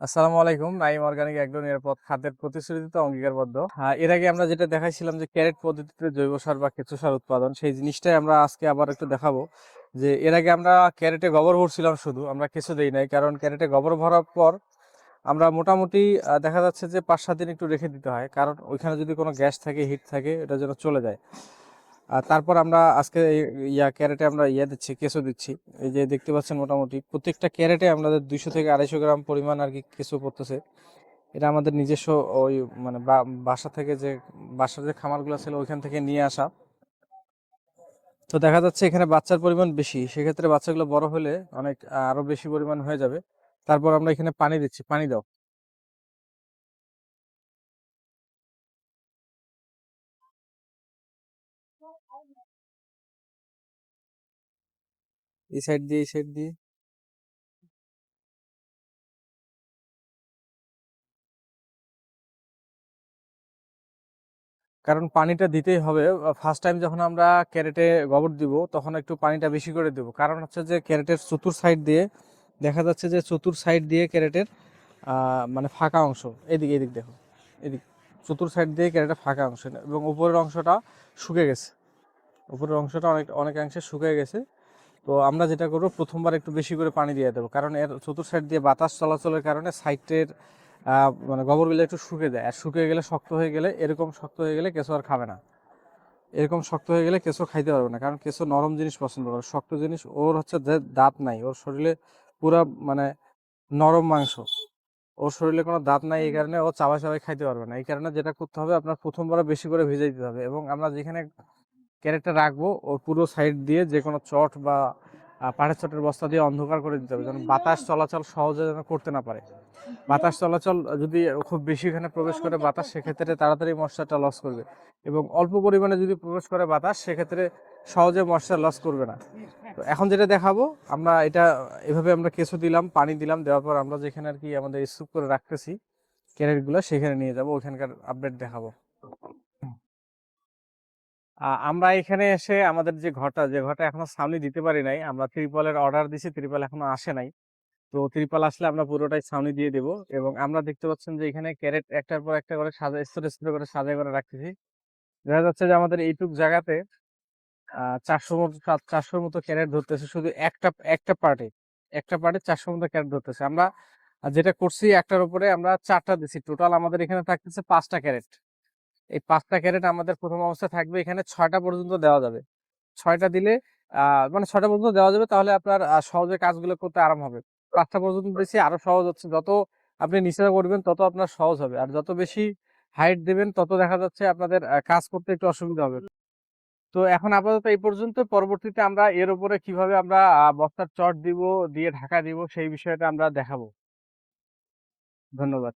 আসসালামু আলাইকুম। Naim organic agro নিরাপদ খাদ্যের প্রতিশ্রুতিতে অঙ্গীকারবদ্ধ। এর আগে আমরা যেটা দেখাইছিলাম যে ক্যারেট পদ্ধতিতে জৈব সার বা কেঁচো সার উৎপাদন, সেই জিনিসটাই আমরা আজকে আবার একটু দেখাবো। যে এর আগে আমরা ক্যারেটে গোবর ভরছিলাম, শুধু আমরা কেঁচো দেই নাই, কারণ ক্যারেটে গোবর ভরার পর আমরা মোটামুটি দেখা যাচ্ছে যে 5-7 দিন একটু রেখে দিতে হয়, কারণ ওইখানে যদি কোনো গ্যাস থাকে, হিট থাকে, এটা যেন চলে যায়। আর তারপর আমরা আজকে ক্যারেটে আমরা দিচ্ছি, কেঁচো দিচ্ছি। এই যে দেখতে পাচ্ছেন, মোটামুটি প্রত্যেকটা ক্যারেটে আমাদের 200 থেকে 250 গ্রাম পরিমাণ আর কি কেঁচো পড়তেছে। এটা আমাদের নিজস্ব ওই মানে বাসা থেকে, যে বাসার যে খামারগুলো ছিল ওইখান থেকে নিয়ে আসা। তো দেখা যাচ্ছে এখানে বাচ্চার পরিমাণ বেশি, সেক্ষেত্রে বাচ্চাগুলো বড় হলে অনেক আরো বেশি পরিমাণ হয়ে যাবে। তারপর আমরা এখানে পানি দিচ্ছি, পানি দাও। এই সাইড দিয়ে, এই সাইড দিয়ে। কারণ পানিটা দিতেই হবে। ফার্স্ট টাইম যখন আমরা ক্যারেটে গোবর দিব, তখন একটু পানিটা বেশি করে দেব। কারণ হচ্ছে যে ক্যারেটের চতুর সাইড দিয়ে দেখা যাচ্ছে যে চতুর সাইড দিয়ে ক্যারেটের মানে ফাঁকা অংশ, এদিকে এদিক দেখো, এদিক চতুর সাইড দিয়ে ক্যারেটের ফাঁকা অংশ, এবং উপরের অংশটা শুকে গেছে। উপরের অংশটা অনেকাংশে শুকিয়ে গেছে। তো আমরা যেটা করবো, প্রথমবার একটু বেশি করে পানি দিয়ে দেবো, কারণ এর চতুর সাইড দিয়ে বাতাস চলাচলের কারণে সাইডের মানে গোবরগুলো একটু শুকিয়ে যায়। আর শুকিয়ে গেলে, শক্ত হয়ে গেলে, এরকম শক্ত হয়ে গেলে কেঁচো আর খাবে না। এরকম শক্ত হয়ে গেলে কেঁচো খাইতে পারবে না, কারণ কেঁচো নরম জিনিস পছন্দ করে। শক্ত জিনিস, ওর হচ্ছে যে দাঁত নাই, ওর শরীরে পুরা মানে নরম মাংস, ওর শরীরে কোনো দাঁত নাই, এই কারণে ও চাবাই চাবাই খাইতে পারবে না। এই কারণে যেটা করতে হবে, আপনার প্রথমবার বেশি করে ভিজাই দিতে হবে। এবং আমরা যেখানে ক্যারেটটা রাখবো, ওর পুরো সাইড দিয়ে যে কোনো চট বা পাটের চটের বস্তা দিয়ে অন্ধকার করে দিতে হবে, যেন বাতাস চলাচল সহজে যেন করতে না পারে। বাতাস চলাচল যদি খুব বেশি এখানে প্রবেশ করে বাতাস, সেক্ষেত্রে তাড়াতাড়ি মশাটা লস করবে। এবং অল্প পরিমাণে যদি প্রবেশ করে বাতাস, সেক্ষেত্রে সহজে মশা লস করবে না। তো এখন যেটা দেখাবো, আমরা এটা এভাবে আমরা কেঁচো দিলাম, পানি দিলাম, দেওয়ার পর আমরা যেখানে আর কি আমাদের স্তূপ করে রাখতেছি ক্যারেটগুলো, সেখানে নিয়ে যাব, ওখানকার আপডেট দেখাবো। আমরা এখানে এসে আমাদের যে ঘরটা এখনো ছাউনি দিতে পারি নাই, আমরা ত্রিপলের অর্ডার দিছি, ত্রিপল এখনো আসে নাই। তো ত্রিপল আসলে আমরা পুরোটাই ছাউনি দিয়ে দেবো। এবং আমরা দেখতে পাচ্ছেন যে এখানে ক্যারেট একটার পর একটা করে সাজা, স্তরে স্তরে করে সাজাই করে রাখতেছি। দেখা যাচ্ছে যে আমাদের এইটুক জায়গাতে 400-র মতো ক্যারেট ধরতেছে, শুধু একটা একটা পার্টে। একটা পার্টে 400 মতো ক্যারেট ধরতেছে। আমরা যেটা করছি, একটার উপরে আমরা 4টা দিছি, টোটাল আমাদের এখানে থাকতেছে 5টা ক্যারেট। এই 5টা ক্যারেট আমাদের প্রথম অবস্থায় থাকবে, এখানে 6টা পর্যন্ত দেওয়া যাবে। 6টা দিলে মানে 6টা পর্যন্ত দেওয়া যাবে, তাহলে আপনার সহজে কাজগুলো করতে আরাম হবে। 5টা পর্যন্ত বেশি আরো সহজ হচ্ছে, যত আপনি নিচে করবেন তত আপনার সহজ হবে, আর যত বেশি হাইট দেবেন তত দেখা যাচ্ছে আপনাদের কাজ করতে একটু অসুবিধা হবে। তো এখন আপাতত এই পর্যন্ত, পরবর্তীতে আমরা এর উপরে কিভাবে আমরা বস্তার চট দিব, দিয়ে ঢাকা দিব, সেই বিষয়টা আমরা দেখাবো। ধন্যবাদ।